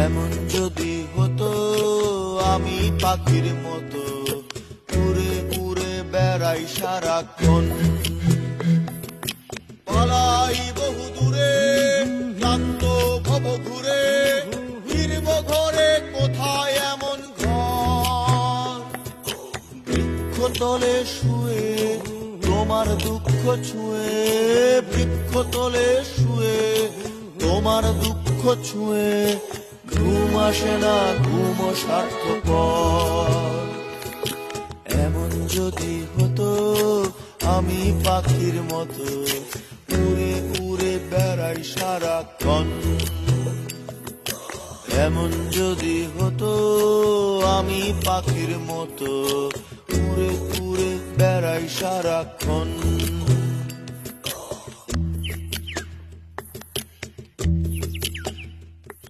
এমন যদি হতো আমি পাখির মতো উড়ে উড়ে বেড়াই সারাক্ষণ, পালাই বহু দূরে ক্লান্ত ভব ঘুরে, ফিরব ঘরে কোথায় এমন ঘর। বৃক্ষ তলে শুয়ে তোমার দুঃখ ছুঁয়ে, বৃক্ষ তলে শুয়ে তোমার দুঃখ ছুঁয়ে, ঘুম আসে না ঘুম সার্থকর। এমন যদি হতো আমি পাখির মতো উড়ে উড়ে বেড়াই সারাক্ষণ, এমন যদি হতো আমি পাখির মতো উড়ে উড়ে বেড়াই সারাক্ষণ।